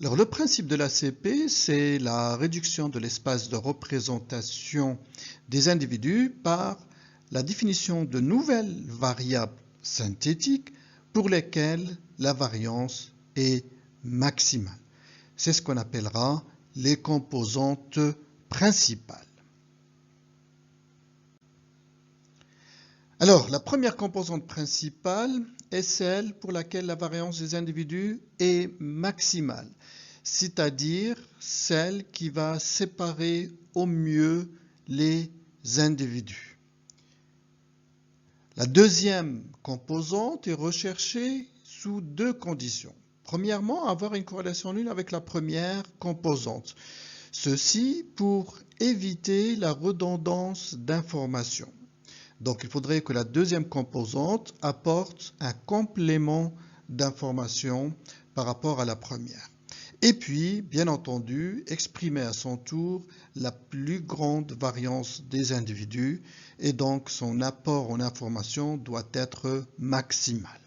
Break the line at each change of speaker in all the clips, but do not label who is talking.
Alors, le principe de l'ACP, c'est la réduction de l'espace de représentation des individus par la définition de nouvelles variables synthétiques pour lesquelles la variance est maximale. C'est ce qu'on appellera les composantes principales. Alors, la première composante principale est celle pour laquelle la variance des individus est maximale, c'est-à-dire celle qui va séparer au mieux les individus. La deuxième composante est recherchée sous deux conditions. Premièrement, avoir une corrélation nulle avec la première composante. Ceci pour éviter la redondance d'informations. Donc, il faudrait que la deuxième composante apporte un complément d'information par rapport à la première. Et puis, bien entendu, exprimer à son tour la plus grande variance des individus et donc son apport en information doit être maximal.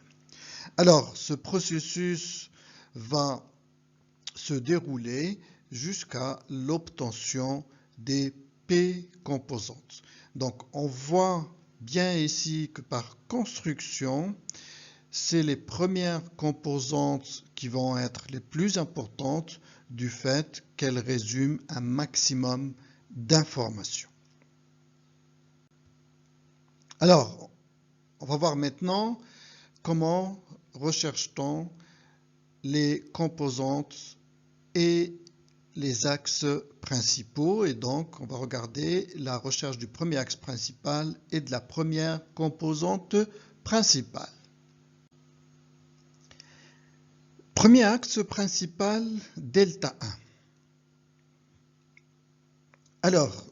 Alors, ce processus va se dérouler jusqu'à l'obtention des P-composantes. Donc, on voit bien ici que par construction, c'est les premières composantes qui vont être les plus importantes du fait qu'elles résument un maximum d'informations. Alors, on va voir maintenant comment recherche-t-on les composantes et les axes principaux, et donc on va regarder la recherche du premier axe principal et de la première composante principale. Premier axe principal, delta 1. Alors,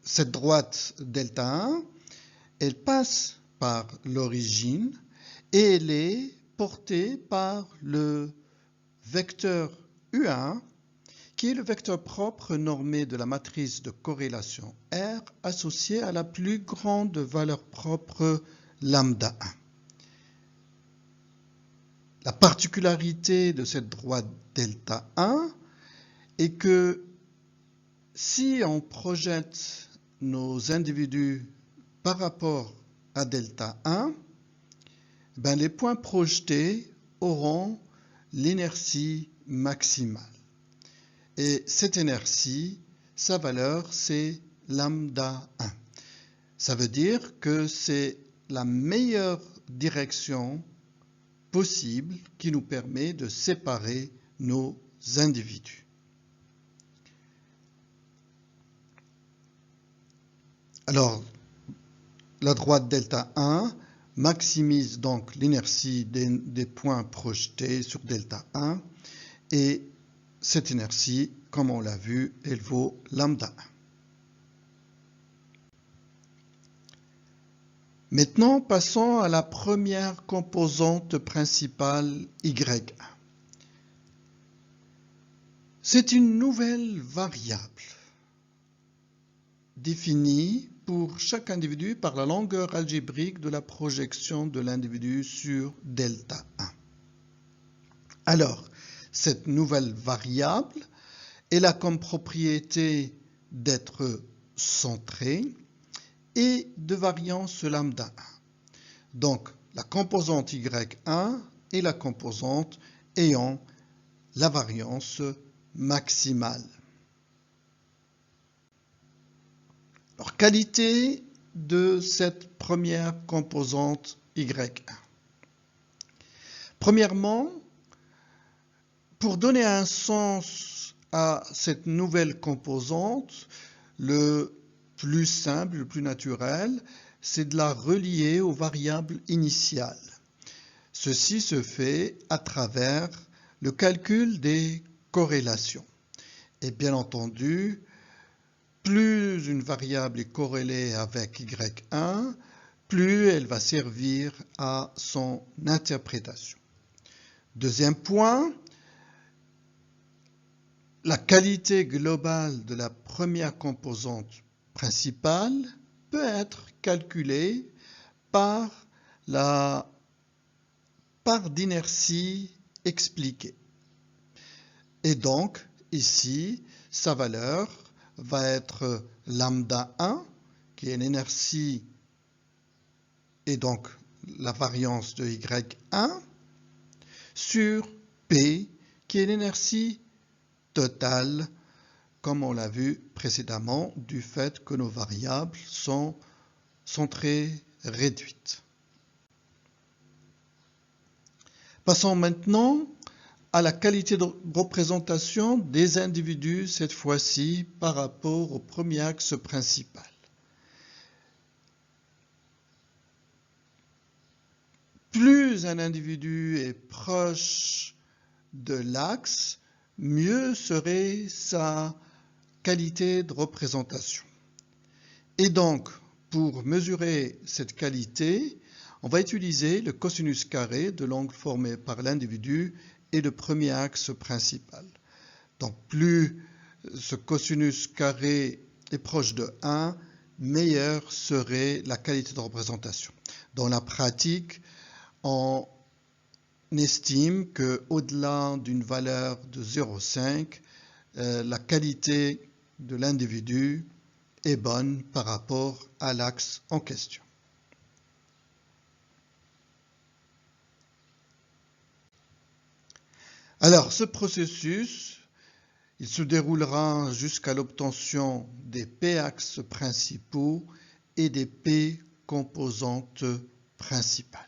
cette droite delta 1, elle passe par l'origine et elle est portée par le vecteur U1 qui est le vecteur propre normé de la matrice de corrélation R associé à la plus grande valeur propre lambda 1. La particularité de cette droite delta 1 est que si on projette nos individus par rapport à delta 1, les points projetés auront l'inertie maximale. Et cette inertie, sa valeur, c'est lambda 1. Ça veut dire que c'est la meilleure direction possible qui nous permet de séparer nos individus. Alors, la droite delta 1 maximise donc l'inertie des points projetés sur delta 1 et cette inertie, comme on l'a vu, elle vaut lambda 1. Maintenant, passons à la première composante principale Y1. C'est une nouvelle variable définie pour chaque individu par la longueur algébrique de la projection de l'individu sur delta 1. Alors, cette nouvelle variable, elle a comme propriété d'être centrée et de variance lambda 1. Donc, la composante Y1 est la composante ayant la variance maximale. Alors, qualité de cette première composante Y1. Premièrement, pour donner un sens à cette nouvelle composante, le plus simple, le plus naturel, c'est de la relier aux variables initiales. Ceci se fait à travers le calcul des corrélations. Et bien entendu, plus une variable est corrélée avec Y1, plus elle va servir à son interprétation. Deuxième point, la qualité globale de la première composante principale peut être calculée par la part d'inertie expliquée. Et donc, ici, sa valeur va être lambda 1, qui est l'inertie et donc la variance de Y1, sur P, qui est l'inertie totale, comme on l'a vu précédemment, du fait que nos variables sont très réduites. Passons maintenant à la qualité de représentation des individus, cette fois-ci par rapport au premier axe principal. Plus un individu est proche de l'axe, mieux serait sa qualité de représentation. Et donc, pour mesurer cette qualité, on va utiliser le cosinus carré de l'angle formé par l'individu et le premier axe principal. Donc, plus ce cosinus carré est proche de 1, meilleure serait la qualité de représentation. Dans la pratique, on estime qu'au-delà d'une valeur de 0,5, la qualité de l'individu est bonne par rapport à l'axe en question. Alors, ce processus, il se déroulera jusqu'à l'obtention des P-axes principaux et des P-composantes principales.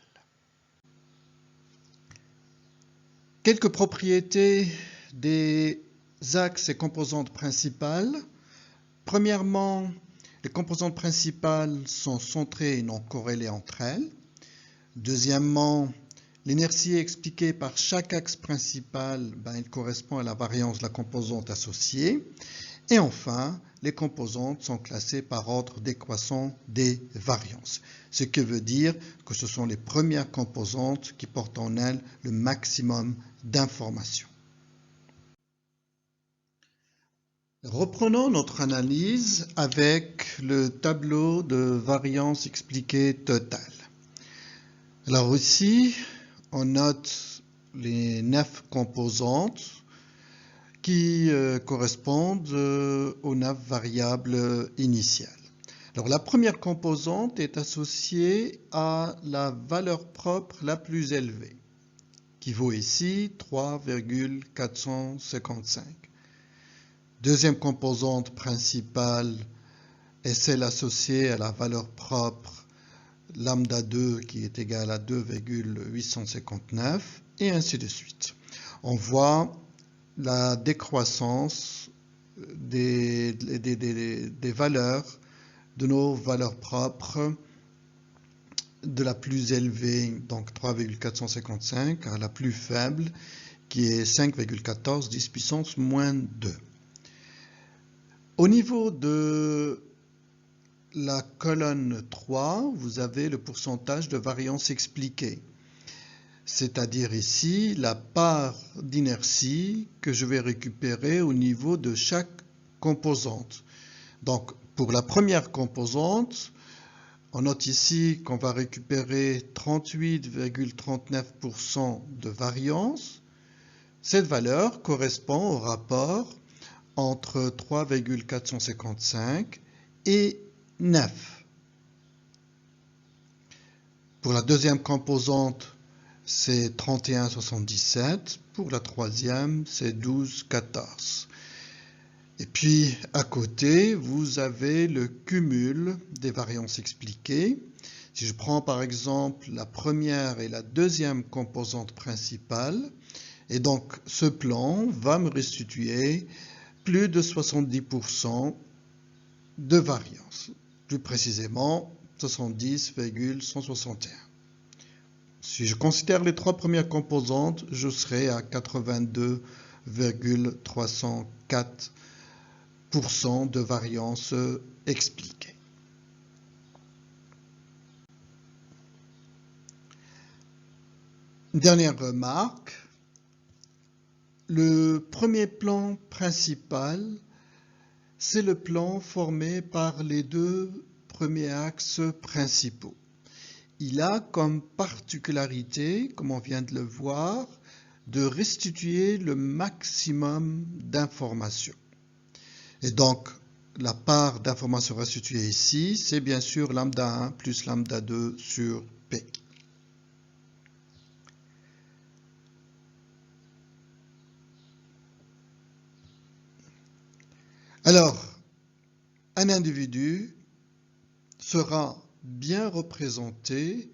Quelques propriétés des axes et composantes principales. Premièrement, les composantes principales sont centrées et non corrélées entre elles. Deuxièmement, l'inertie expliquée par chaque axe principal, il correspond à la variance de la composante associée. Et enfin, les composantes sont classées par ordre décroissant des variances, ce qui veut dire que ce sont les premières composantes qui portent en elles le maximum d'informations. Reprenons notre analyse avec le tableau de variance expliquée totale. Alors ici, on note les 9 composantes qui correspondent aux 9 variables initiales. Alors la première composante est associée à la valeur propre la plus élevée, qui vaut ici 3,455. Deuxième composante principale est celle associée à la valeur propre lambda 2 qui est égale à 2,859 et ainsi de suite. On voit la décroissance des valeurs de nos valeurs propres de la plus élevée, donc 3,455, à la plus faible qui est 5,14 10 puissance moins 2. Au niveau de la colonne 3, vous avez le pourcentage de variance expliquée, c'est-à-dire ici la part d'inertie que je vais récupérer au niveau de chaque composante. Donc, pour la première composante, on note ici qu'on va récupérer 38,39% de variance. Cette valeur correspond au rapport entre 3,455 et 9. Pour la deuxième composante, c'est 31,77. Pour la troisième, c'est 12,14. Et puis, à côté, vous avez le cumul des variances expliquées. Si je prends par exemple la première et la deuxième composante principale, et donc ce plan va me restituer plus de 70% de variance, plus précisément 70,161. Si je considère les trois premières composantes, je serai à 82,304% de variance expliquée. Dernière remarque, le premier plan principal, c'est le plan formé par les deux premiers axes principaux. Il a comme particularité, comme on vient de le voir, de restituer le maximum d'informations. Et donc, la part d'informations restituées ici, c'est bien sûr lambda 1 plus lambda 2 sur P. Alors, un individu sera bien représenté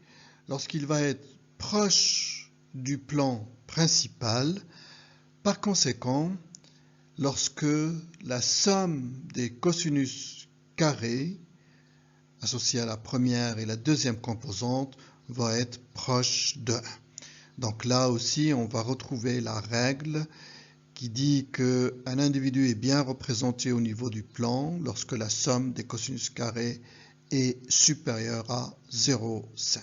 lorsqu'il va être proche du plan principal. Par conséquent, lorsque la somme des cosinus carrés associés à la première et la deuxième composante va être proche de 1. Donc là aussi, on va retrouver la règle qui dit qu'un individu est bien représenté au niveau du plan lorsque la somme des cosinus carrés est supérieure à 0,5.